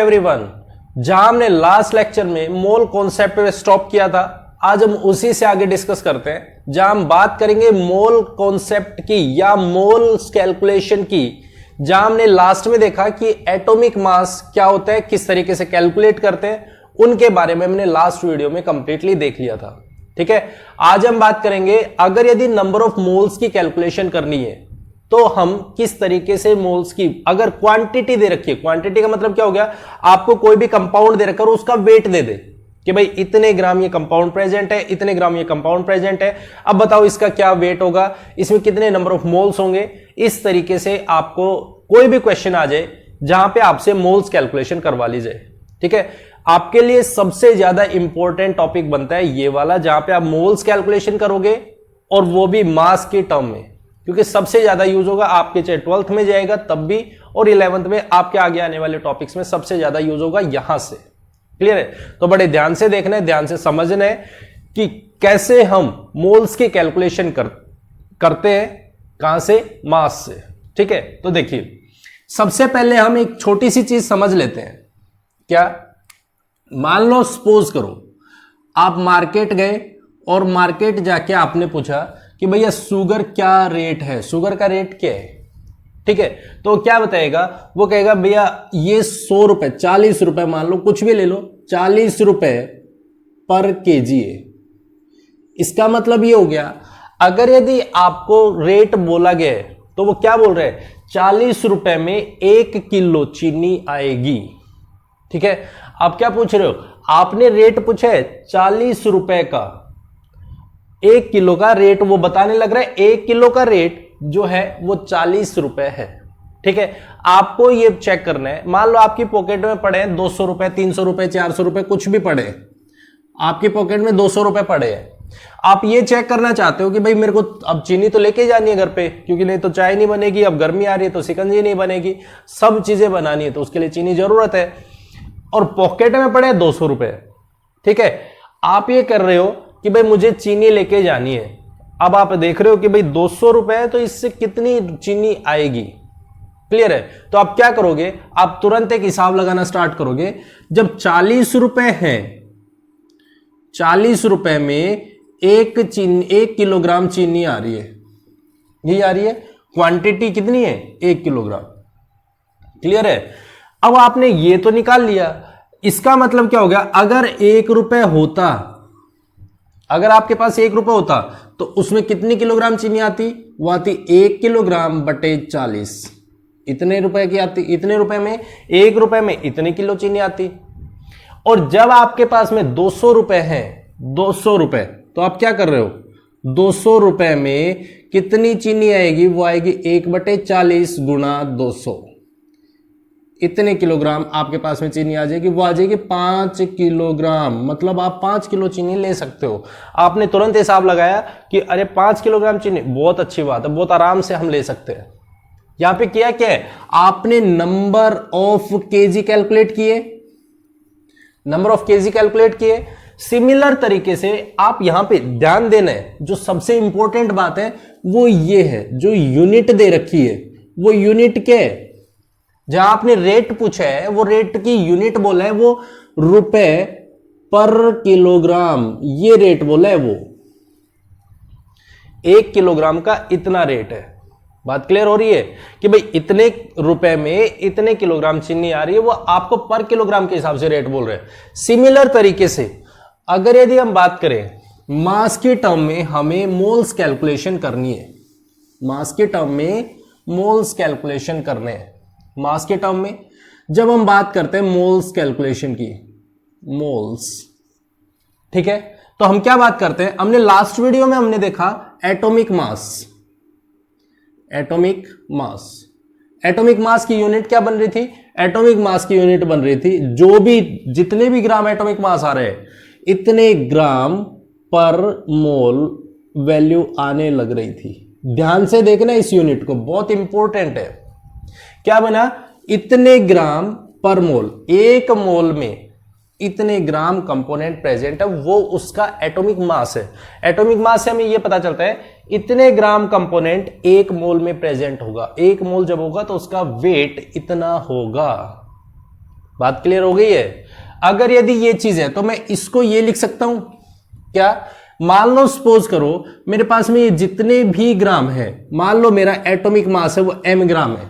Everyone. जहां हमने last lecture में मोल कॉन्सेप्ट पे स्टॉप किया था, आज हम उसी से आगे डिस्कस करते हैं, जहां हम बात करेंगे मोल कॉन्सेप्ट की या मोल्स कैलकुलेशन की। जहां हमने लास्ट में देखा कि एटॉमिक मास क्या होता है, किस तरीके से कैलकुलेट करते हैं, उनके बारे में हमने लास्ट वीडियो में कंप्लीटली देख लिया था। ठीक है, आज हम बात करेंगे अगर यदि नंबर ऑफ मोल्स की कैलकुलेशन करनी है तो हम किस तरीके से मोल्स की, अगर क्वांटिटी दे रखी है, क्वांटिटी का मतलब क्या हो गया, आपको कोई भी कंपाउंड दे रखा है और उसका वेट दे दे कि भाई इतने ग्राम ये कंपाउंड प्रेजेंट है, इतने ग्राम ये कंपाउंड प्रेजेंट है, अब बताओ इसका क्या वेट होगा, इसमें कितने नंबर ऑफ मोल्स होंगे। इस तरीके से आपको कोई भी क्वेश्चन आ जाए जहां पे आपसे मोल्स कैलकुलेशन करवा ली जाए, ठीक है, आपके लिए सबसे ज्यादा इंपॉर्टेंट टॉपिक बनता है ये वाला, जहां पे आप मोल्स कैलकुलेशन करोगे और वो भी मास के टर्म में, क्योंकि सबसे ज्यादा यूज होगा आपके, चाहे 12th में जाएगा तब भी और 11th में आपके आगे आने वाले टॉपिक्स में सबसे ज्यादा यूज होगा यहां से। क्लियर है? तो बड़े ध्यान से देखना है, ध्यान से समझना है कि कैसे हम मोल्स की कैलकुलेशन करते हैं, कहां से, मास से। ठीक है, तो देखिए सबसे पहले हम एक छोटी सी चीज समझ लेते हैं। क्या? मान लो सपोज करो आप मार्केट गए और मार्केट जाके आपने पूछा कि भैया शुगर क्या रेट है, शुगर का रेट क्या है। ठीक है, तो क्या बताएगा, वो कहेगा भैया ये 100 रुपए, 40 रुपए, मान लो कुछ भी ले लो, 40 रुपए पर केजी है। इसका मतलब ये हो गया, अगर यदि आपको रेट बोला गया है तो वो क्या बोल रहे हैं, 40 रुपए में 1 किलो चीनी आएगी। ठीक है, आप क्या पूछ रहे हो, आपने रेट पूछा है 40 रुपए का, 1 किलो का रेट वो बताने लग रहा है, 1 किलो का रेट जो है वो 40 रुपए है। ठीक है, आपको ये चेक करना है, मान लो आपकी पॉकेट में पड़े हैं 200 रुपए, 300 रुपए, 400 रुपए, कुछ भी पड़े, आपकी पॉकेट में 200 रुपए पड़े हैं। आप ये चेक करना चाहते हो कि भाई मेरे को अब चीनी तो लेके जानी है घर पे, क्योंकि नहीं तो चाय नहीं बनेगी, अब गर्मी आ रही है तो शिकंजी नहीं बनेगी, सब चीजें बनानी है तो उसके लिए चीनी जरूरत है, और पॉकेट में पड़े 200 रुपए। ठीक है, आप ये कर रहे हो कि भाई मुझे चीनी लेके जानी है। अब आप देख रहे हो कि भाई 200 रुपए है तो इससे कितनी चीनी आएगी। क्लियर है? तो आप क्या करोगे, आप तुरंत एक हिसाब लगाना स्टार्ट करोगे। जब 40 रुपए हैं, 40 रुपए में 1 किलोग्राम चीनी आ रही है, यही आ रही है, क्वांटिटी कितनी है, 1 किलोग्राम। क्लियर है? अब आपने ये तो निकाल लिया, इसका मतलब क्या हो गया, अगर 1 रुपए होता, अगर आपके पास 1 रुपए होता तो उसमें कितनी किलोग्राम चीनी आती, वो आती 1 किलोग्राम बटे 40, इतने रुपए की आती, इतने रुपए में, 1 रुपए में इतने किलो चीनी आती। और जब आपके पास में 200 रुपए हैं, 200 रुपए, तो आप क्या कर रहे हो, 200 रुपए में कितनी चीनी आएगी, वो आएगी 1/40 गुणा 200, इतने किलोग्राम आपके पास में चीनी आ जाएगी, वो आ जाएगी 5 किलोग्राम। मतलब आप 5 किलो चीनी ले सकते हो। आपने तुरंत हिसाब लगाया कि अरे 5 किलोग्राम चीनी, बहुत अच्छी बात है, बहुत आराम से हम ले सकते हैं। यहां पे किया क्या है, आपने नंबर ऑफ केजी कैलकुलेट किए, नंबर ऑफ केजी कैलकुलेट किए। सिमिलर तरीके से आप यहां पे ध्यान देना है, जो सबसे इंपॉर्टेंट बात है वो ये है, जो यूनिट दे रखी है वो यूनिट क्या है, जहां आपने रेट पूछा है वो रेट की यूनिट बोला है, वो रुपए पर किलोग्राम, ये रेट बोला है, वो 1 किलोग्राम का इतना रेट है। बात क्लियर हो रही है कि भाई इतने रुपए में इतने किलोग्राम चीनी आ रही है, वो आपको पर किलोग्राम के हिसाब से रेट बोल रहे हैं। सिमिलर तरीके से अगर यदि हम बात करें मास के टर्म में, हमें मोल्स कैलकुलेशन करनी है, मास के टर्म में मोल्स कैलकुलेशन करने हैं। मास के टर्म में जब हम बात करते हैं मोल्स कैलकुलेशन की, मोल्स, ठीक है, तो हम क्या बात करते हैं, हमने लास्ट वीडियो में हमने देखा atomic mass, atomic mass, atomic mass की यूनिट क्या बन रही थी, एटॉमिक मास की यूनिट बन रही थी, जो भी जितने भी ग्राम एटॉमिक मास आ रहे हैं इतने ग्राम पर मोल वैल्यू आने लग रही थी। ध्यान से देखना इस यूनिट को, बहुत इंपॉर्टेंट है। क्या बना, इतने ग्राम पर मोल, 1 मोल में इतने ग्राम कंपोनेंट प्रेजेंट है, वो उसका एटॉमिक मास है। एटॉमिक मास से हमें यह पता चलता है इतने ग्राम कंपोनेंट 1 मोल में प्रेजेंट होगा, 1 मोल जब होगा तो उसका वेट इतना होगा। बात क्लियर हो गई है? अगर यदि ये चीज है तो मैं इसको ये लिख सकता हूं क्या? मान लो सपोज करो मेरे पास में ये जितने भी ग्राम है, मान लो मेरा एटॉमिक मास है वो m ग्राम है,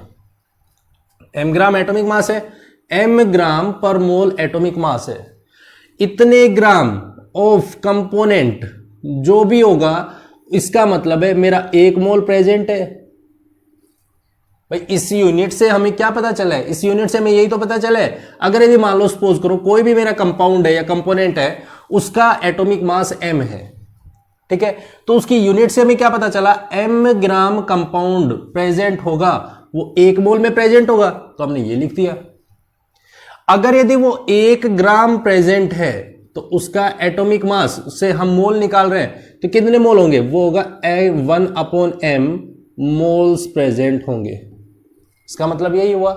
m ग्राम एटॉमिक मास है, m ग्राम पर मोल एटॉमिक मास है। इतने ग्राम ऑफ कंपोनेंट जो भी होगा, इसका मतलब है मेरा 1 मोल प्रेजेंट है। भाई इस यूनिट से हमें क्या पता चला है? इस यूनिट से हमें यही तो पता चला है, अगर यदि मान लो सपोज करो कोई भी मेरा कंपाउंड है या कंपोनेंट है, उसका एटॉमिक मास m है, ठीक है, तो उसकी यूनिट से हमें क्या पता चला? m ग्राम कंपाउंड प्रेजेंट होगा, वो 1 मोल में प्रेजेंट होगा, तो हमने ये लिख दिया। अगर यदि वो 1 ग्राम प्रेजेंट है तो उसका एटॉमिक मास से हम मोल निकाल रहे हैं, तो कितने मोल होंगे? वो होगा 1/m मोल्स प्रेजेंट होंगे। इसका मतलब यही हुआ।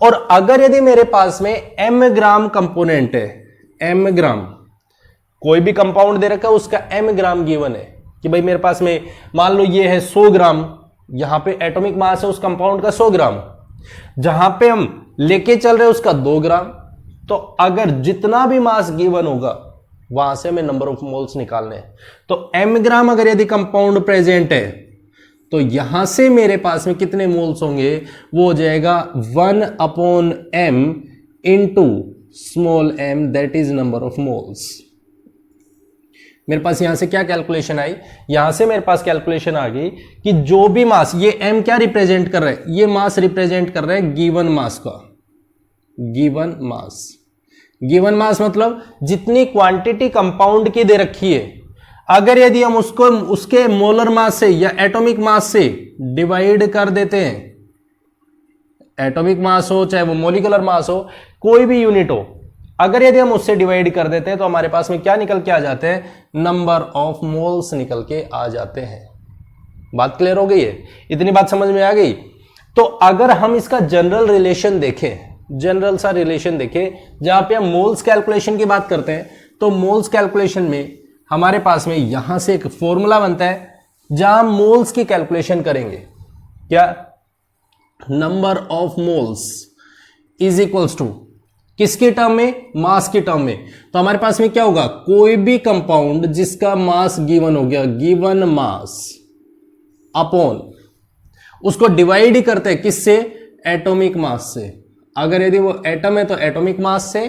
और अगर यदि मेरे पास में m ग्राम कंपोनेंट है, m ग्राम कोई भी कंपाउंड दे रखा है, उसका m ग्राम गिवन है कि भाई मेरे पास में मान लो ये है 100 ग्राम, यहां पे एटॉमिक मास है उस कंपाउंड का 100 ग्राम, जहां पे हम लेके चल रहे हैं उसका 2 ग्राम, तो अगर जितना भी मास गिवन होगा वहां से हमें नंबर ऑफ मोल्स निकालने हैं। तो m ग्राम अगर यदि कंपाउंड प्रेजेंट है तो यहां से मेरे पास में कितने मोल्स होंगे? वो हो जाएगा 1/m into small m, that is number of moles. मेरे पास यहां से क्या कैलकुलेशन आई? यहां से मेरे पास कैलकुलेशन आ गई कि जो भी मास, ये m क्या रिप्रेजेंट कर रहा है? ये मास रिप्रेजेंट कर रहा है गिवन मास का। गिवन मास, गिवन मास मतलब जितनी क्वांटिटी कंपाउंड की दे रखी है, अगर यदि हम उसको उसके मोलर मास से या एटॉमिक मास से डिवाइड कर देते हैं, एटॉमिक मास हो चाहे वो मोलिकुलर मास हो, कोई भी यूनिट हो, अगर यदि हम उससे डिवाइड कर देते हैं तो हमारे पास में क्या निकल के आ जाते हैं? नंबर ऑफ मोल्स निकल के आ जाते हैं। बात क्लियर हो गई है? इतनी बात समझ में आ गई? तो अगर हम इसका जनरल रिलेशन देखें, जनरल सा रिलेशन देखें, जहां पे हम मोल्स कैलकुलेशन की बात करते हैं, तो मोल्स कैलकुलेशन में हमारे पास में यहां से एक फॉर्मूला बनता है जहां मोल्स की कैलकुलेशन करेंगे। क्या? Number of moles is equals to किसके टर्म में? मास के टर्म में। तो हमारे पास में क्या होगा? कोई भी कंपाउंड जिसका मास गिवन हो गया, गिवन मास अपॉन, उसको डिवाइड ही करते हैं किससे? एटॉमिक मास से। अगर यदि वो एटम है तो एटॉमिक मास से,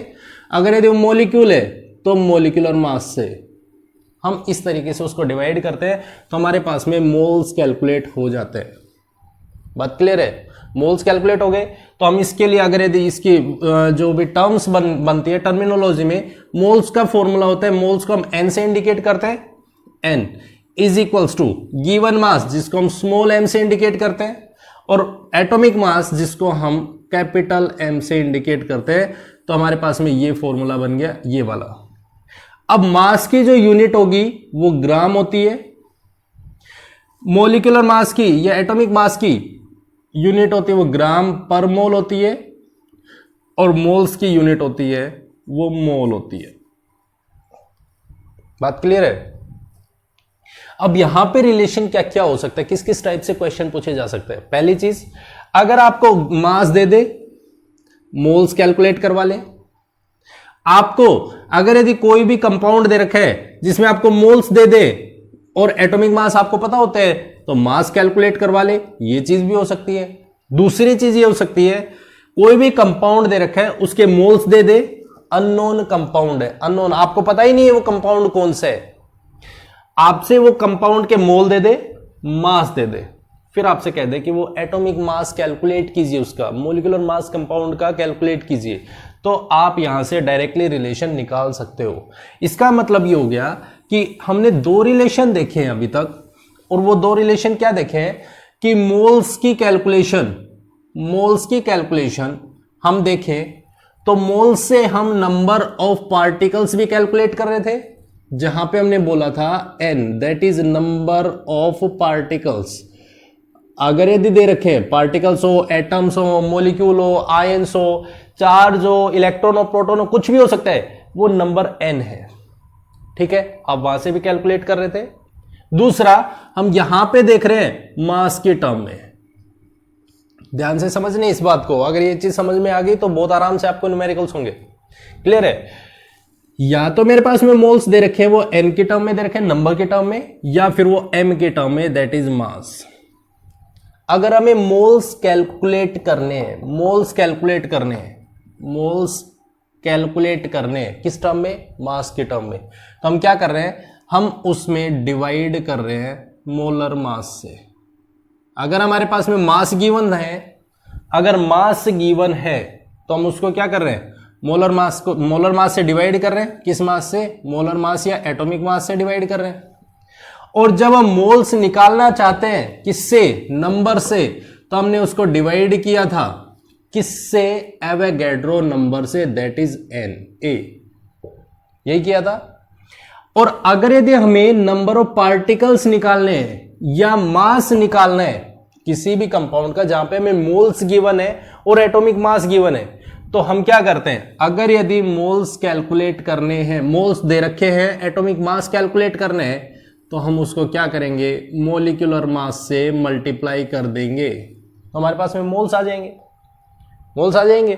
अगर यदि वो मॉलिक्यूल है तो मॉलिक्यूलर मास से। हम इस तरीके से उसको डिवाइड करते हैं तो हमारे पास में मोल्स कैलकुलेट हो जाते हैं। बात क्लियर है? मोल्स कैलकुलेट हो गए तो हम इसके लिए अगर यदि इसकी जो भी टर्म्स बनती है टर्मिनोलॉजी में, मोल्स का फॉर्मूला होता है, मोल्स को हम n से इंडिकेट करते हैं, n is equals to given mass जिसको हम स्मॉल m से इंडिकेट करते हैं, और एटॉमिक मास जिसको हम कैपिटल M से इंडिकेट करते हैं। तो हमारे पास में ये फॉर्मूला बन गया ये वाला। अब मास की जो यूनिट होगी वो ग्राम होती है, मोलिकुलर मास की या एटॉमिक मास की यूनिट होती है वो ग्राम पर मोल होती है, और मोल्स की यूनिट होती है वो मोल होती है। बात क्लियर है? अब यहां पे रिलेशन क्या क्या हो सकता है, किस किस टाइप से क्वेश्चन पूछे जा सकते हैं? पहली चीज, अगर आपको मास दे दे, मोल्स कैलकुलेट करवा ले। आपको अगर यदि कोई भी कंपाउंड दे रखा है जिसमें आपको मोल्स दे दे और एटॉमिक मास आपको पता होता है तो मास कैलकुलेट करवा ले, ये चीज भी हो सकती है। दूसरी चीज ये हो सकती है, कोई भी कंपाउंड दे रखा है उसके मोल्स दे दे, अननोन कंपाउंड है, अननोन, आपको पता ही नहीं है वो कंपाउंड कौन सा है, आपसे वो कंपाउंड के मोल दे दे, मास दे दे, फिर आपसे कह दे कि वो एटॉमिक मास कैलकुलेट कीजिए, उसका मोलिकुलर मास कंपाउंड का कैलकुलेट कीजिए, तो आप यहां से डायरेक्टली रिलेशन निकाल सकते हो। इसका मतलब ये हो गया कि हमने दो रिलेशन देखे हैं अभी तक, और वो दो रिलेशन क्या देखे हैं कि मोल्स की कैलकुलेशन हम देखें तो मोल्स से हम नंबर ऑफ पार्टिकल्स भी कैलकुलेट कर रहे थे, जहां पे हमने बोला था n, that is number of particles. अगर यदि दे रखे पार्टिकल्स हो, एटम्स हो, मोलिक्यूल हो, आयंस हो, चार्ज हो, इलेक्ट्रॉन हो, प्रोटॉन हो, कुछ भी हो सकता है, वो नंबर n है, ठीक है, आप वहां से भी कैलकुलेट कर रहे थे। दूसरा, हम यहां पे देख रहे हैं मास के टर्म में, ध्यान से समझने इस बात को, अगर ये चीज समझ में आ गई तो बहुत आराम से आपको न्यूमेरिकल्स होंगे। क्लियर है? या तो मेरे पास में मोल्स दे रखे हैं, वो एन के टर्म में दे रखे हैं, नंबर के टर्म में, या फिर वो एम के टर्म में, दैट इज मास। अगर हमें मोल्स कैलकुलेट करने हैं, मोल्स कैलकुलेट करने हैं, मोल्स कैलकुलेट करने हैं किस टर्म में? मास के टर्म में। तो हम क्या कर रहे हैं, हम उसमें डिवाइड कर रहे हैं मोलर मास से। अगर हमारे पास में मास गिवन है, अगर मास गिवन है तो हम उसको क्या कर रहे हैं, मोलर मास को मोलर मास से डिवाइड कर रहे हैं। किस मास से? मोलर मास या एटॉमिक मास से डिवाइड कर रहे हैं। और जब हम मोल्स निकालना चाहते हैं किससे? नंबर से, तो हमने उसको डिवाइड किया था किससे? एवोगैड्रो नंबर से, दैट इज एन ए, यही किया था। और अगर यदि हमें नंबर ऑफ पार्टिकल्स निकालने हैं या मास निकालना है किसी भी कंपाउंड का जहां पे हमें मोल्स गिवन है और एटॉमिक मास गिवन है, तो हम क्या करते हैं, अगर यदि मोल्स कैलकुलेट करने हैं, मोल्स दे रखे हैं, एटॉमिक मास कैलकुलेट करने हैं, तो हम उसको क्या करेंगे, मोलिकुलर मास से मल्टीप्लाई कर देंगे, तो हमारे पास में मोल्स आ जाएंगे, मोल्स आ जाएंगे।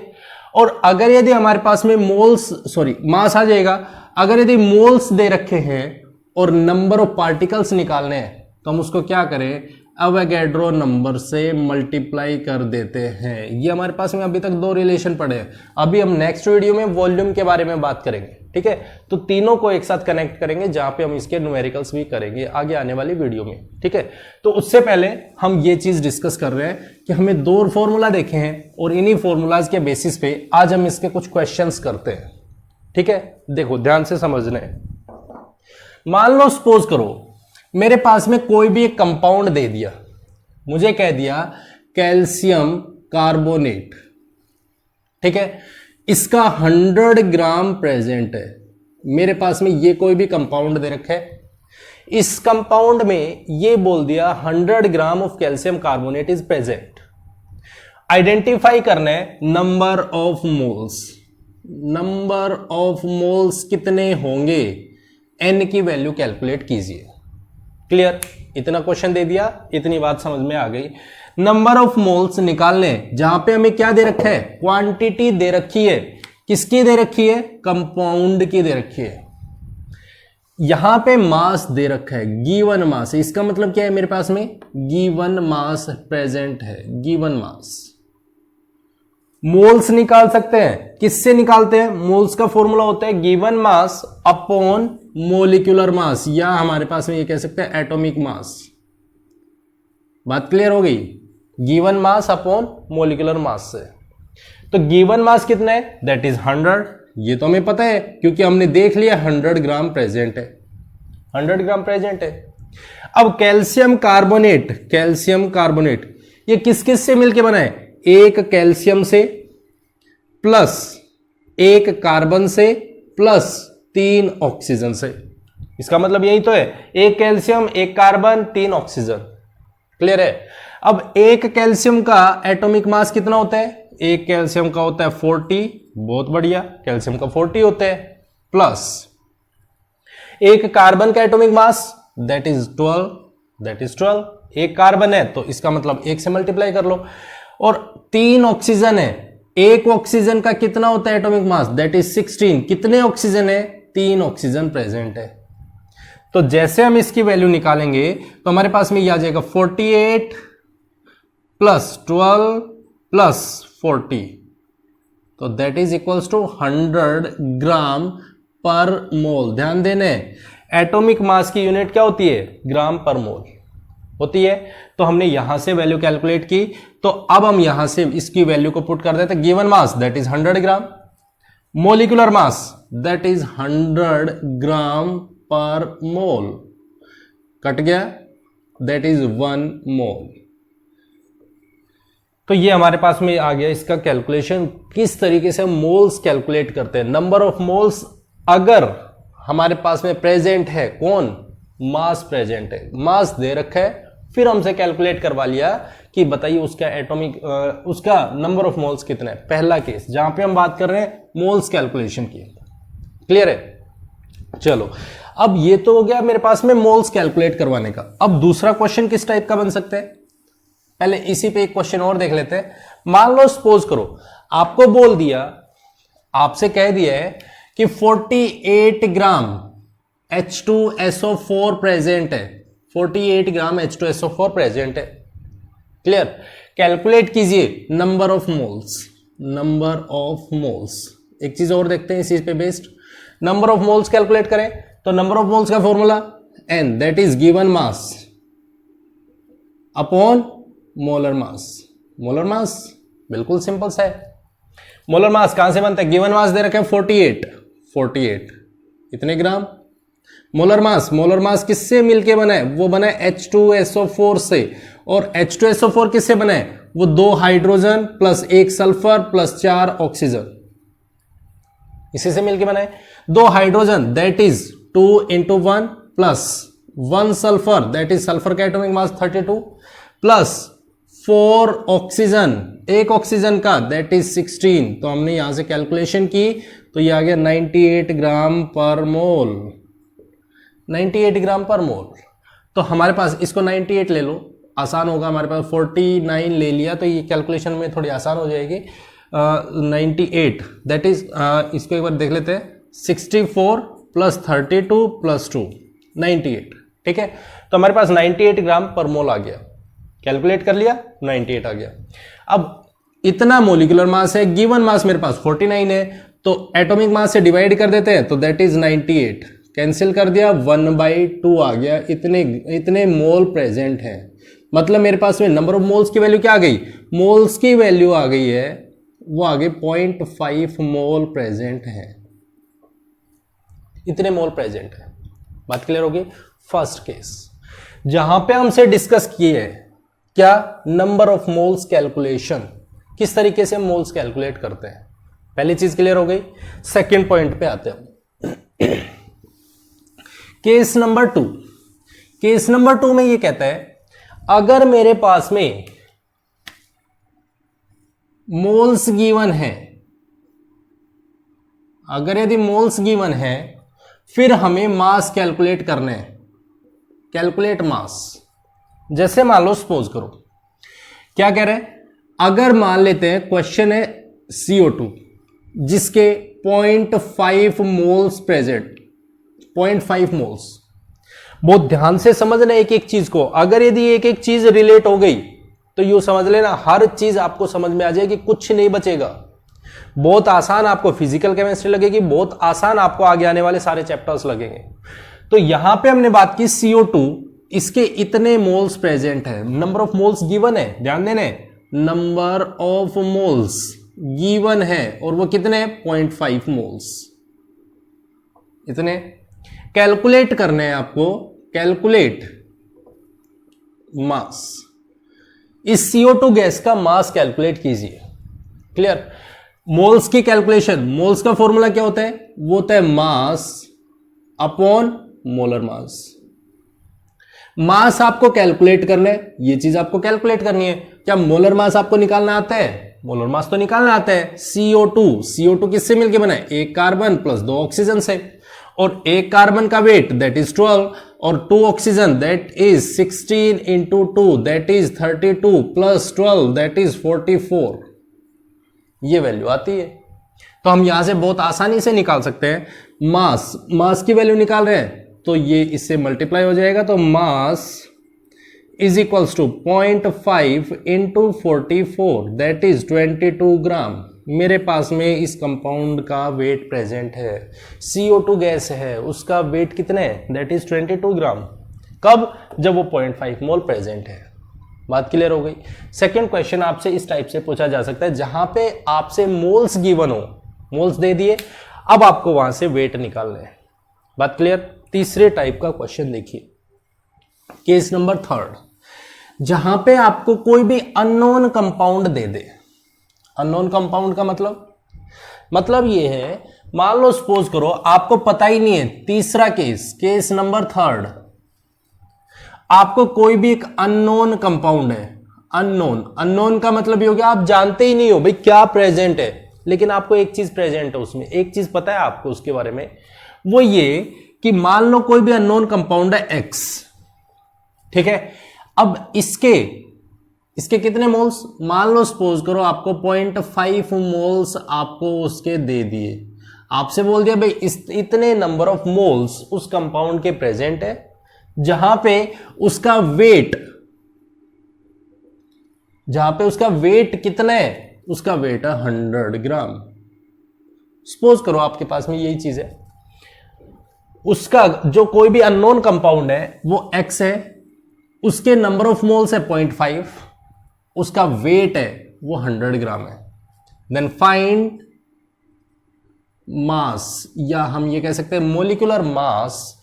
और अगर यदि हमारे पास में मास आ जाएगा। अगर यदि मोल्स दे रखे हैं और नंबर ऑफ पार्टिकल्स निकालने हैं, तो हम उसको क्या करें, एवोगैड्रो नंबर से मल्टीप्लाई कर देते हैं। ये हमारे पास में अभी तक दो रिलेशन पड़े हैं। अभी हम नेक्स्ट वीडियो में वॉल्यूम के बारे में बात करेंगे, ठीक है। तो तीनों को एक साथ कनेक्ट करेंगे, जहां पे हम इसके न्यूमेरिकल्स भी करेंगे आगे आने वाली वीडियो में, ठीक है। तो उससे पहले हम ये चीज डिस्कस कर रहे हैं कि हमें दो फॉर्मूला देखे हैं और इन्हीं फॉर्मूलाज के बेसिस पे आज हम इसके कुछ क्वेश्चंस करते हैं, ठीक है। देखो ध्यान से समझना है। मान लो सपोज करो मेरे पास में कोई भी एक कंपाउंड दे दिया, मुझे कह दिया कैल्शियम कार्बोनेट, ठीक है, इसका 100 ग्राम प्रेजेंट है। मेरे पास में ये कोई भी कंपाउंड दे रखा है, इस कंपाउंड में ये बोल दिया 100 gram of calcium carbonate is present. Identify करना है number of moles. Number of moles कितने होंगे, एन की वैल्यू कैलकुलेट कीजिए। क्लियर? इतना क्वेश्चन दे दिया, इतनी बात समझ में आ गई। नंबर ऑफ मोल्स निकालने, जहां पे हमें क्या दे रखा है, क्वांटिटी दे रखी है। किसकी दे रखी है? कंपाउंड की दे रखी है। यहां पे मास दे रखा है, गिवन मास। इसका मतलब क्या है, मेरे पास में गिवन मास प्रेजेंट है, गिवन मास। मोल्स निकाल सकते हैं, किससे निकालते हैं? मोल्स का फॉर्मूला होता है given mass upon molecular mass, या हमारे पास में ये कह सकते हैं एटॉमिक मास। बात क्लियर हो गई? Given mass upon molecular mass से। तो गिवन मास कितना है, दैट इज 100। ये तो हमें पता है क्योंकि हमने देख लिया 100 ग्राम प्रेजेंट है, 100 ग्राम प्रेजेंट है। अब कैल्शियम कार्बोनेट, कैल्शियम कार्बोनेट ये किस किस से मिलके बना है? एक कैल्शियम से प्लस एक कार्बन से प्लस 3 ऑक्सीजन से। इसका मतलब यही तो है, एक कैल्शियम, एक कार्बन, 3 ऑक्सीजन। क्लियर है? अब एक कैल्शियम का एटॉमिक मास कितना होता है? एक कैल्शियम का होता है 40, बहुत बढ़िया, कैल्शियम का 40 होता है, प्लस एक कार्बन का atomic mass that is 12, that is 12। एक कार्बन है तो इसका मतलब 1 से मल्टीप्लाई कर लो। और 3 ऑक्सीजन है, एक ऑक्सीजन का कितना होता है एटॉमिक मास, दैट इज 16। कितने ऑक्सीजन है? 3 ऑक्सीजन प्रेजेंट है। तो जैसे हम इसकी वैल्यू निकालेंगे तो हमारे पास में ये आ जाएगा 48 प्लस 12 प्लस 40, तो दैट इज इक्वल्स टू 100 ग्राम पर मोल। ध्यान देने, एटॉमिक मास की यूनिट क्या होती है? ग्राम पर मोल होती है। तो हमने यहां से वैल्यू कैलकुलेट की, तो अब हम यहां से इसकी वैल्यू को पुट कर देते हैं। Given mass that is 100 gram, molecular mass that is 100 ग्राम पर मोल, कट गया, दैट इज 1 मोल। तो ये हमारे पास में आ गया इसका कैलकुलेशन, किस तरीके से हम मोल्स कैलकुलेट करते हैं। नंबर ऑफ मोल्स अगर हमारे पास में प्रेजेंट है, कौन? मास प्रेजेंट है, मास दे रखा है, फिर हमसे कैलकुलेट करवा लिया कि बताइए उसका एटॉमिक उसका नंबर ऑफ मोल्स कितना है। पहला केस जहां पे हम बात कर रहे हैं मोल्स कैलकुलेशन की। क्लियर है? चलो, अब ये तो हो गया मेरे पास में मोल्स कैलकुलेट करवाने का। अब दूसरा क्वेश्चन किस टाइप का बन सकता है? पहले इसी पे एक क्वेश्चन और देख लेते हैं। मान लो सपोज करो आपको बोल दिया, आपसे कह दिया है कि 48 ग्राम H2SO4 प्रेजेंट है, 48 ग्राम H2SO4 प्रेजेंट है। क्लियर? कैलकुलेट कीजिए number of moles, number of moles. एक चीज और देखते हैं इस चीज पे based, number of moles calculate करें तो नंबर ऑफ मोल्स का formula N, that is given mass upon molar mass. Molar mass बिल्कुल सिंपल सा है। मोलर मास कहां से बनता है? गिवन मास दे रखे 48 इतने ग्राम। मोलर मास किससे मिलके बना है? वो बना है H2SO4 से, और H2SO4 किससे बना है? वो 2 hydrogen plus 1 sulphur plus 4 oxygen, इसी से मिलके बना है। 2 hydrogen that is 2 into 1 plus 1 sulphur that is sulphur का एटॉमिक मास 32 प्लस 4 ऑक्सीजन, एक ऑक्सीजन का दैट इज 16। तो हमने यहां से कैलकुलेशन की तो ये आ गया 98 ग्राम पर मोल, 98 ग्राम पर मोल। तो हमारे पास इसको 98 ले लो, आसान होगा। हमारे पास 49 ले लिया तो ये कैलकुलेशन में थोड़ी आसान हो जाएगी। 98 दैट इज, इसको एक बार देख लेते हैं, 64 प्लस 32 प्लस 2 98। ठीक है, तो हमारे पास 98 ग्राम पर मोल आ गया। कैलकुलेट कर लिया, 98 आ गया। अब इतना मोलिकुलर मास है, गिवन मास मेरे पास 49 है, तो एटॉमिक मास से डिवाइड कर देते हैं तो दैट इज 98, कैंसिल कर दिया, 1/2 आ गया। इतने मोल प्रेजेंट है, मतलब मेरे पास में नंबर ऑफ मोल्स की वैल्यू क्या आ गई? मोल्स की वैल्यू आ गई है, वो आ गई 0.5 मोल प्रेजेंट है, इतने मोल प्रेजेंट है। बात क्लियर होगी? फर्स्ट केस जहां पे हमसे डिस्कस किए है क्या? नंबर ऑफ मोल्स कैलकुलेशन, किस तरीके से मोल्स कैलकुलेट करते हैं। पहली चीज क्लियर हो गई। सेकंड पॉइंट पे आते हैं। केस नंबर 2, केस नंबर 2 में ये कहता है अगर मेरे पास में मोल्स गिवन है, अगर यदि मोल्स गिवन है फिर हमें मास कैलकुलेट करने हैं। कैलकुलेट मास, जैसे मान लो सपोज करो क्या कह रहे हैं, अगर मान लेते हैं क्वेश्चन है CO2 जिसके 0.5 मोल्स प्रेजेंट, 0.5 मोल्स। बहुत ध्यान से समझना एक एक चीज को। अगर यदि एक एक चीज रिलेट हो गई तो यूं समझ लेना हर चीज आपको समझ में आ जाएगी, कुछ नहीं बचेगा। बहुत आसान आपको फिजिकल केमिस्ट्री लगेगी, बहुत आसान आपको आगे आने वाले सारे चैप्टर्स लगेंगे। तो यहां पे हमने बात की CO2, इसके इतने मोल्स प्रेजेंट है, नंबर ऑफ मोल्स गिवन है, ध्यान देने, नंबर ऑफ मोल्स गिवन है और वो कितने? 0.5 मोल्स, इतने। कैलकुलेट करने हैं आपको, कैलकुलेट मास। इस CO2 गैस का मास कैलकुलेट कीजिए। क्लियर? मोल्स की कैलकुलेशन, मोल्स का फॉर्मूला क्या होता है? वो होता है मास अपॉन मोलर मास। मास आपको कैलकुलेट करना है, ये चीज आपको कैलकुलेट करनी है। क्या मोलर मास आपको निकालना आता है? मोलर मास तो निकालना आता है। CO2 किससे मिलके बना है? एक कार्बन प्लस 2 ऑक्सीजन से, और एक कार्बन का वेट दैट इज 12 और 2 oxygen that is 16 into 2 that is 32 plus 12 that is 44। ये वैल्यू आती है। तो हम यहां से बहुत आसानी से निकाल सकते हैं मास की वैल्यू निकाल रहे हैं तो ये इससे मल्टीप्लाई हो जाएगा। तो mass is equals to 0.5 into 44 that is 22 gram. मेरे पास में इस कंपाउंड का वेट प्रेजेंट है, CO2 गैस है, उसका वेट कितने है? दैट इज 22 ग्राम। कब? जब वो 0.5 मोल प्रेजेंट है। बात क्लियर हो गई। सेकंड क्वेश्चन आपसे इस टाइप से पूछा जा सकता है जहां पे आपसे मोल्स गिवन हो, मोल्स दे दिए, अब आपको वहां से वेट निकालना है। बात क्लियर? तीसरे टाइप का क्वेश्चन देखिए, केस नंबर 3, जहां पे आपको कोई भी अननोन कंपाउंड दे दे। अननोन कंपाउंड का मतलब ये है, मान लो सपोज करो आपको पता ही नहीं है। तीसरा केस नंबर 3, आपको कोई भी एक अननोन कंपाउंड है। अननोन का मतलब ये हो गया आप जानते ही नहीं हो भाई क्या प्रेजेंट है, लेकिन आपको एक चीज प्रेजेंट है, उसमें एक चीज पता है आपको उसके बारे में, वो ये कि मान लो कोई भी अननोन कंपाउंड है X, ठीक है। अब इसके इसके कितने मोल्स, मान लो सपोज करो आपको 0.5 मोल्स आपको उसके दे दिए, आपसे बोल दिया भाई इतने नंबर ऑफ मोल्स उस कंपाउंड के प्रेजेंट है जहां पे उसका वेट कितना है, उसका वेट है 100 ग्राम। सपोज करो आपके पास में यही चीज है, उसका जो कोई भी अननोन कंपाउंड है वो X है, उसके नंबर ऑफ मोल्स है 0.5, उसका वेट है वो 100 ग्राम है। देन फाइंड मास, या हम ये कह सकते हैं molecular mass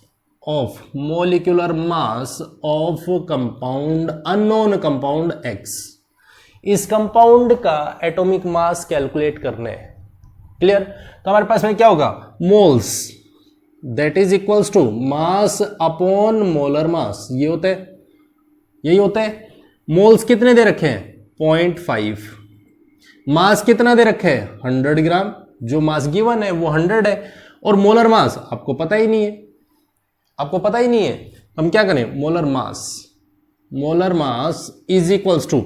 of compound, unknown compound X। इस कंपाउंड का एटॉमिक मास कैलकुलेट करने हैं। क्लियर? तो हमारे पास में क्या होगा, moles that is equals to mass upon molar mass, ये होते हैं, यही होता है। मोल्स कितने दे रखे हैं 0.5, मास कितना दे रखे हैं 100 ग्राम, जो मास गिवन है वो 100 है, और मोलर मास आपको पता ही नहीं है, हम क्या करें, molar mass is equals to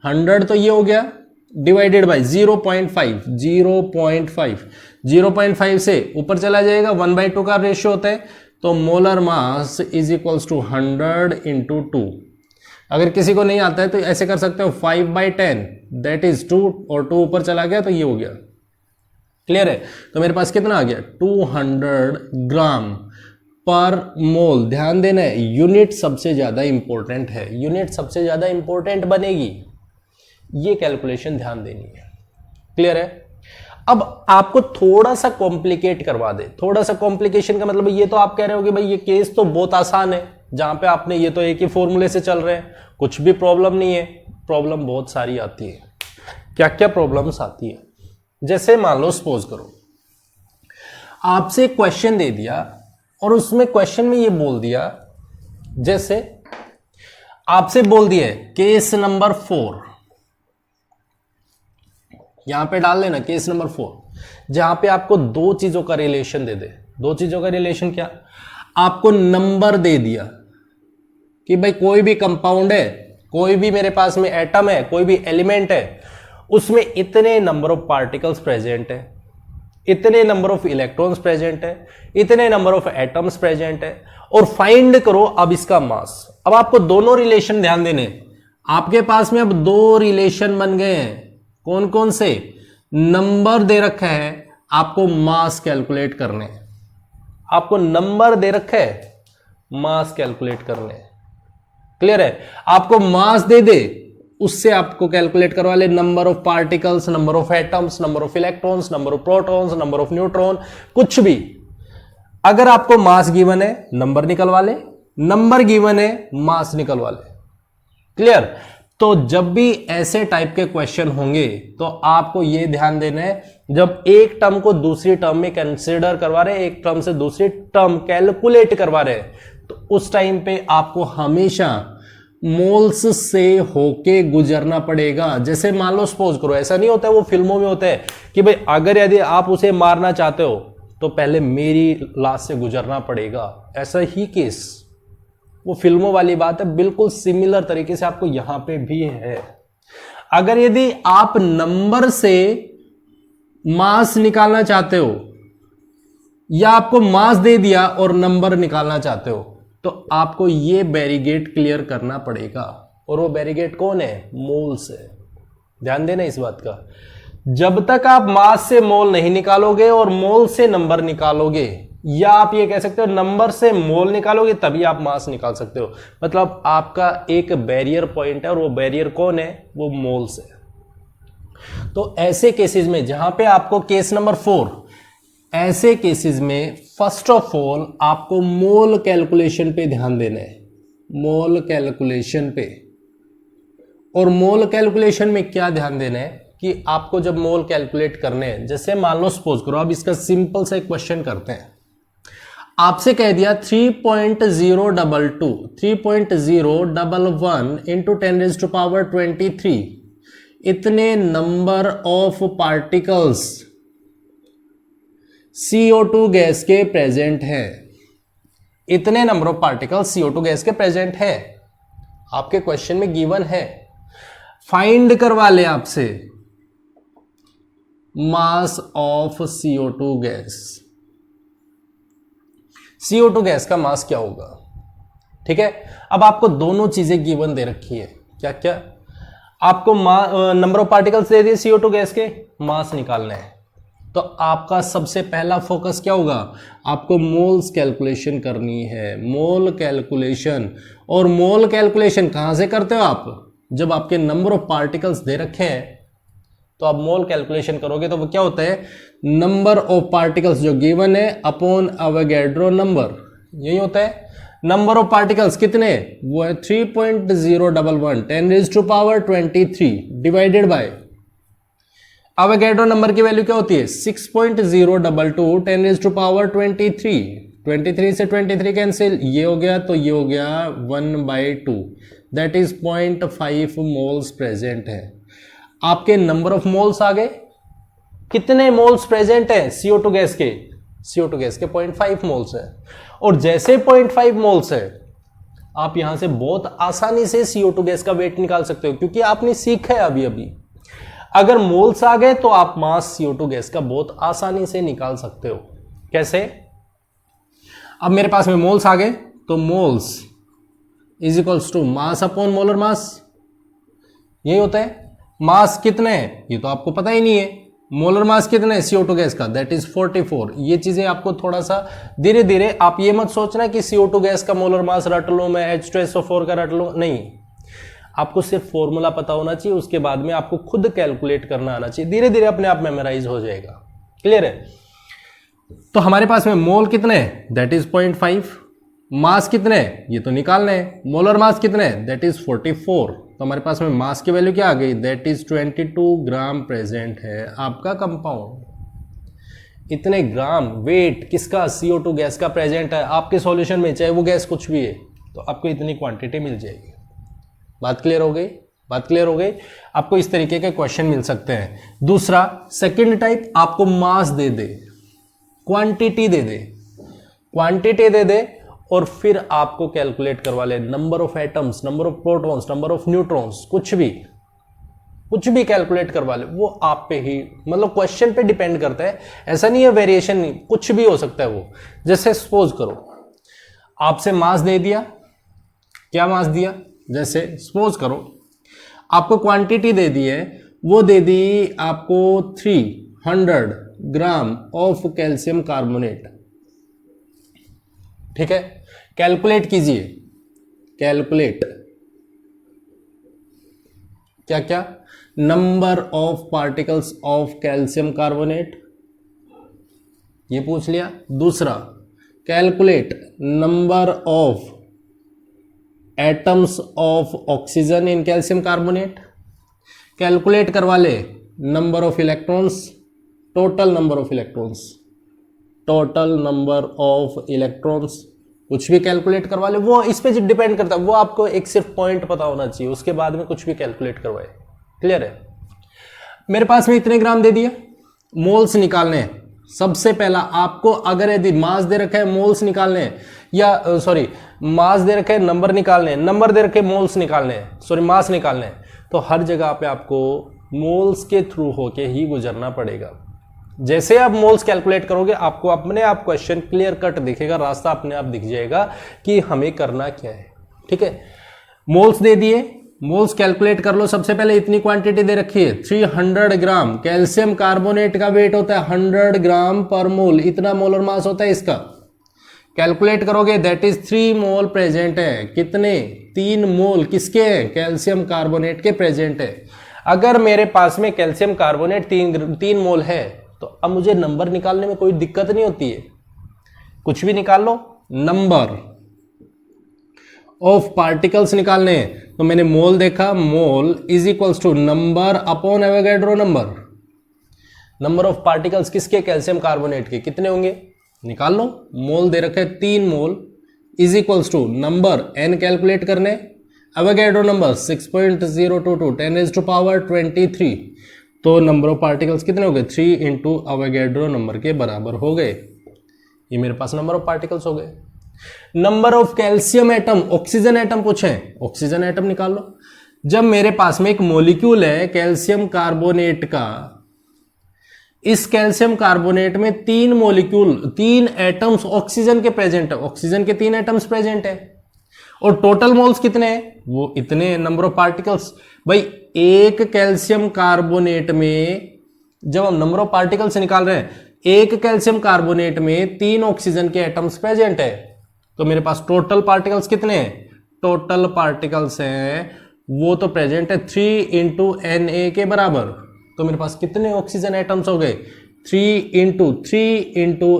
100, तो ये हो गया डिवाइडेड बाय 0.5 से ऊपर चला जाएगा, 1/2 का रेशियो होता है, तो molar mass is equals to 100 into 2। अगर किसी को नहीं आता है तो ऐसे कर सकते हो 5/10 दैट इज 2, और 2 ऊपर चला गया तो ये हो गया। क्लियर है? तो मेरे पास कितना आ गया 200 ग्राम पर मोल। ध्यान देना है, यूनिट सबसे ज्यादा इंपॉर्टेंट है, यूनिट सबसे ज्यादा इंपॉर्टेंट बनेगी, ये कैलकुलेशन ध्यान देनी है। क्लियर है? अब आपको थोड़ा सा कॉम्प्लिकेट करवा दे, थोड़ा सा कॉम्प्लिकेशन का मतलब ये तो आप कह रहे हो कि भाई ये केस तो बहुत आसान है, जहां पे आपने ये तो एक ही फॉर्मूले से चल रहे हैं, कुछ भी प्रॉब्लम नहीं है। प्रॉब्लम बहुत सारी आती है। क्या क्या प्रॉब्लम्स आती है? जैसे मान लो सपोज करो आपसे क्वेश्चन दे दिया और उसमें क्वेश्चन में ये बोल दिया, जैसे आपसे बोल दिया केस नंबर 4, यहां पे डाल लेना केस नंबर 4, जहां पे आपको दो चीजों का रिलेशन दे दे। दो चीजों का रिलेशन क्या? आपको नंबर दे दिया कि भाई कोई भी कंपाउंड है, कोई भी मेरे पास में एटम है, कोई भी एलिमेंट है, उसमें इतने नंबर ऑफ पार्टिकल्स प्रेजेंट है, इतने नंबर ऑफ इलेक्ट्रॉन्स प्रेजेंट है, इतने नंबर ऑफ एटम्स प्रेजेंट है, और फाइंड करो अब इसका मास। अब आपको दोनों रिलेशन ध्यान देने, आपके पास में अब दो रिलेशन बन गए हैं। कौन कौन से? नंबर दे रखा है, आपको मास कैलकुलेट करने, आपको नंबर दे रखा है, मास कैलकुलेट करने। क्लियर है? आपको मास दे दे, उससे आपको कैलकुलेट करवा ले number of particles, number of atoms, number of electrons, number of protons, number of neutron, कुछ भी। अगर आपको मास गिवन है नंबर निकलवा ले, नंबर गिवन है मास निकलवा ले। क्लियर? तो जब भी ऐसे टाइप के क्वेश्चन होंगे तो आपको यह ध्यान देना है, जब एक टर्म को दूसरी टर्म में कंसीडर करवा रहे, एक टर्म से दूसरी टर्म कैलकुलेट करवा रहे, तो उस टाइम पे आपको हमेशा मोल्स से होके गुजरना पड़ेगा। जैसे मान लो सपोज करो, ऐसा नहीं होता है, वो फिल्मों में होता है कि भाई अगर यदि आप उसे मारना चाहते हो तो पहले मेरी लाश से गुजरना पड़ेगा, ऐसा ही केस, वो फिल्मों वाली बात है। बिल्कुल सिमिलर तरीके से आपको यहां पे भी है। अगर यदि आप नंबर से मास निकालना चाहते हो, या आपको मास दे दिया और नंबर निकालना चाहते हो, तो आपको ये बैरिगेट क्लियर करना पड़ेगा। और वो बैरिगेट कौन है? मोल्स है। ध्यान देना इस बात का। जब तक आप मास से मोल नहीं निकालोगे और मोल से नंबर निकालोगे, या आप ये कह सकते हो नंबर से मोल निकालोगे, तभी आप मास निकाल सकते हो। मतलब आपका एक बैरियर पॉइंट है, और वो बैरियर कौन है? वो मोल्स है। तो ऐसे केसेस में जहां पे आपको केस नंबर 4, ऐसे केसेस में फर्स्ट ऑफ ऑल आपको मोल कैलकुलेशन पे ध्यान देना है, मोल कैलकुलेशन पे। और मोल कैलकुलेशन में क्या ध्यान देना है कि आपको जब मोल कैलकुलेट करने हैं, जैसे मान लो सपोज करो, अब इसका सिंपल सा एक क्वेश्चन करते हैं। आपसे कह दिया 3.022 3.011 इंटू 10⁻23 इतने number of particles CO2 gas के प्रेजेंट है, इतने number of particles CO2 gas के प्रेजेंट है, आपके क्वेश्चन में गिवन है। फाइंड करवा ले आपसे mass of CO2 gas, CO2 gas का मास क्या होगा। ठीक है, अब आपको दोनों चीजें गिवन दे रखी है, क्या क्या, आपको नंबर ऑफ पार्टिकल्स दे दिए CO2 गैस के, मास निकालना है। तो आपका सबसे पहला फोकस क्या होगा, आपको मोल्स कैलकुलेशन करनी है, मोल कैलकुलेशन। और मोल कैलकुलेशन कहां से करते हो आप, जब आपके नंबर ऑफ पार्टिकल्स दे रखे हैं तो आप मोल कैलकुलेशन करोगे तो वो क्या होता है, नंबर ऑफ पार्टिकल्स जो गिवन है अपॉन अवोगाड्रो नंबर, यही होता है। नंबर ऑफ पार्टिकल्स कितने, वो है 3.011 10⁻23 डिवाइडेड बाय अवोगाड्रो नंबर की वैल्यू क्या होती है 6.022 10⁻23, 23 से 23 कैंसिल, ये हो गया तो ये हो गया 1/2, दैट इज 0.5 मोल्स प्रेजेंट है। आपके नंबर ऑफ मोल्स आ गए, कितने मोल्स प्रेजेंट है CO2 गैस के, CO2 गैस के 0.5 मोल्स है। और जैसे 0.5 मोल्स है, आप यहां से बहुत आसानी से CO2 गैस का वेट निकाल सकते हो, क्योंकि आपने सीखा है अभी अभी। अगर मोल्स आ गए तो आप मास CO2 गैस का बहुत आसानी से निकाल सकते हो। कैसे, अब मेरे पास में मोल्स आ गए तो moles is equals to mass upon molar mass, यही होता है। मास कितने हैं ये तो आपको पता ही नहीं है, मोलर मास कितने है CO2 गैस का, दैट इज 44। ये चीजें आपको थोड़ा सा धीरे धीरे, आप ये मत सोचना कि CO2 गैस का मोलर मास रट लूं मैं, H2SO4 का रट लूं, नहीं, आपको सिर्फ फॉर्मूला पता होना चाहिए, उसके बाद में आपको खुद कैलकुलेट करना आना चाहिए, धीरे धीरे अपने आप मेमोराइज हो जाएगा। क्लियर है। तो हमारे पास में मोल कितने हैं, दैट इज 0.5, मास कितने हैं ये तो निकालना है, मोलर मास कितने हैं दैट इज 44। तो हमारे पास में मास की वैल्यू क्या आ गई, दैट इज 22 ग्राम प्रेजेंट है आपका कंपाउंड। इतने ग्राम वेट किसका, CO2 गैस का प्रेजेंट है आपके सॉल्यूशन में, चाहे वो गैस कुछ भी है, तो आपको इतनी क्वांटिटी मिल जाएगी। बात क्लियर हो गई, बात क्लियर हो गई। आपको इस तरीके के क्वेश्चन मिल सकते हैं। दूसरा, सेकंड टाइप, आपको मास दे दे, क्वांटिटी दे दे, क्वांटिटी दे दे और फिर आपको कैलकुलेट करवा ले number of atoms, number of protons, number of neutrons, कुछ भी कैलकुलेट करवा ले, वो आप पे ही, मतलब क्वेश्चन पे डिपेंड करता है, ऐसा नहीं है वेरिएशन नहीं, कुछ भी हो सकता है वो। जैसे सपोज करो आपसे मास दे दिया, क्या मास दिया, जैसे सपोज करो आपको क्वांटिटी दे दी है, वो दे दी आपको 300 ग्राम ऑफ कैल्शियम कार्बोनेट। ठीक है, कैलकुलेट कीजिए, कैलकुलेट क्या क्या, number of particles of calcium carbonate, ये पूछ लिया। दूसरा, calculate number of atoms of oxygen in calcium carbonate, calculate करवा ले number of electrons, total number of electrons, total number of electrons, कुछ भी कैलकुलेट करवा ले, वो इस पे डिपेंड करता है, वो आपको एक सिर्फ पॉइंट पता होना चाहिए, उसके बाद में कुछ भी कैलकुलेट करवाए। क्लियर है। मेरे पास में इतने ग्राम दे दिया, मोल्स निकालने हैं। सबसे पहला आपको, अगर यदि मास दे रखा है मोल्स निकालने हैं, या सॉरी मास दे रखे नंबर निकालने हैं, नंबर दे रखे मोल्स निकालने हैं, सॉरी मास निकालने हैं, तो हर जगह पे आपको मोल्स के थ्रू होके ही गुजरना पड़ेगा। जैसे आप मोल्स कैलकुलेट करोगे, आपको अपने आप क्वेश्चन क्लियर कट दिखेगा, रास्ता अपने आप दिख जाएगा कि हमें करना क्या है। ठीक है, मोल्स दे दिए, मोल्स कैलकुलेट कर लो। सबसे पहले इतनी क्वांटिटी दे रखी है 300 ग्राम, कैल्शियम कार्बोनेट का वेट होता है 100 ग्राम पर मोल, इतना मोलर मास होता है इसका। कैलकुलेट करोगे दैट इज 3 मोल प्रेजेंट है, कितने, 3 मोल किसके हैं, कैल्शियम कार्बोनेट के प्रेजेंट है। अगर मेरे पास में कैल्शियम कार्बोनेट 3 मोल है, तो अब मुझे नंबर निकालने में कोई दिक्कत नहीं होती है, कुछ भी निकाल लो। नंबर ऑफ पार्टिकल्स निकालने हैं, तो मैंने मोल देखा, mole is equals to number upon Avogadro number. Number of particles किसके, कैल्शियम कार्बोनेट के, कितने होंगे निकाल लो। मोल दे रखे 3 mole is equals to number n calculate करने, एवोगाड्रो नंबर 6.022 10⁻23, तो नंबर ऑफ पार्टिकल्स कितने हो गए, 3 इंटू एवोगाड्रो नंबर के बराबर हो गए। ये मेरे पास नंबर ऑफ पार्टिकल्स हो गए। Number of calcium atom, oxygen atom पूछे, ऑक्सीजन एटम निकाल लो। जब मेरे पास में एक मॉलिक्यूल है कैल्शियम कार्बोनेट का, इस कैल्शियम कार्बोनेट में 3 मॉलिक्यूल 3 एटम्स ऑक्सीजन के प्रेजेंट है, ऑक्सीजन के 3 एटम्स प्रेजेंट है, और टोटल मोल्स कितने हैं, वो इतने नंबर ऑफ पार्टिकल्स। भाई एक कैल्शियम कार्बोनेट में जब हम नंबर ऑफ पार्टिकल्स निकाल रहे हैं, एक कैल्शियम कार्बोनेट में 3 ऑक्सीजन के एटम्स प्रेजेंट है, तो मेरे पास टोटल पार्टिकल्स कितने हैं, टोटल पार्टिकल्स हैं वो तो प्रेजेंट है 3 इंटू Na के बराबर। तो मेरे पास कितने ऑक्सीजन एटम्स हो गए, 3 इंटू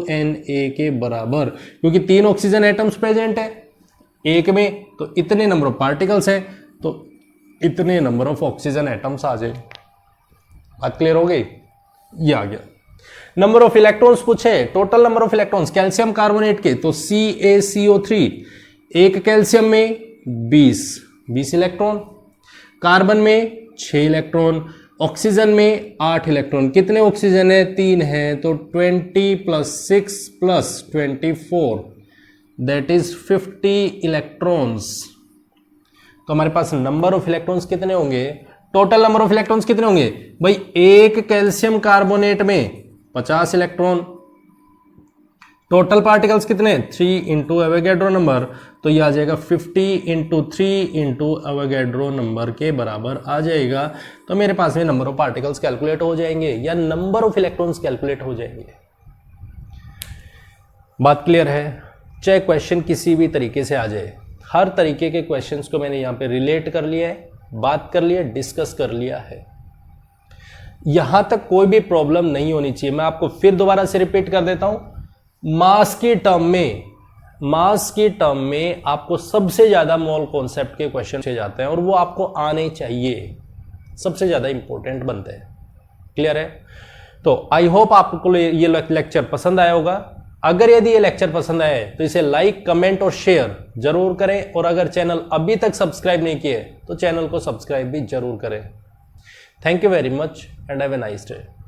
Na के बराबर, क्योंकि 3 ऑक्सीजन एटम्स प्रेजेंट है एक में, तो इतने नंबर ऑफ पार्टिकल्स है, तो इतने नंबर ऑफ ऑक्सीजन एटम्स आ जाए। बात क्लियर हो गई, ये आ गया। नंबर ऑफ इलेक्ट्रॉन्स पूछे, total number of electrons calcium carbonate के, तो CaCO3, एक कैल्शियम में 20 इलेक्ट्रॉन, कार्बन में 6 इलेक्ट्रॉन, ऑक्सीजन में 8 इलेक्ट्रॉन। कितने ऑक्सीजन है, 3 है, तो 20 + 6 + 24 दैट इज 50 इलेक्ट्रॉन्स। तो हमारे पास नंबर ऑफ इलेक्ट्रॉन्स कितने होंगे, टोटल नंबर ऑफ इलेक्ट्रॉन्स कितने होंगे भाई, एक कैल्शियम कार्बोनेट में 50 इलेक्ट्रॉन, टोटल पार्टिकल्स कितने 3 इंटू एवोगैड्रो नंबर, तो ये आ जाएगा 50 इंटू 3 इंटू एवोगैड्रो नंबर के बराबर आ जाएगा। तो मेरे पास में नंबर ऑफ पार्टिकल्स कैलकुलेट हो जाएंगे या नंबर ऑफ इलेक्ट्रॉन्स कैलकुलेट हो जाएंगे। बात क्लियर है, चाहे क्वेश्चन किसी भी तरीके से आ जाए, हर तरीके के क्वेश्चंस को मैंने यहां पे रिलेट कर लिया है, बात कर लिया, डिस्कस कर लिया है, यहां तक कोई भी प्रॉब्लम नहीं होनी चाहिए। मैं आपको फिर दोबारा से रिपीट कर देता हूं, मास की टर्म में आपको सबसे ज्यादा मोल कॉन्सेप्ट के क्वेश्चन से जाते हैं और वो आपको आने चाहिए, सबसे ज्यादा इंपॉर्टेंट बनते हैं। क्लियर है? तो आई होप आपको ये लेक्चर पसंद आया होगा। अगर यदि ये लेक्चर पसंद आए तो इसे लाइक, कमेंट और शेयर जरूर करें, और अगर चैनल अभी तक सब्सक्राइब नहीं किए तो चैनल को सब्सक्राइब भी जरूर करें। Thank you very much and have a nice day.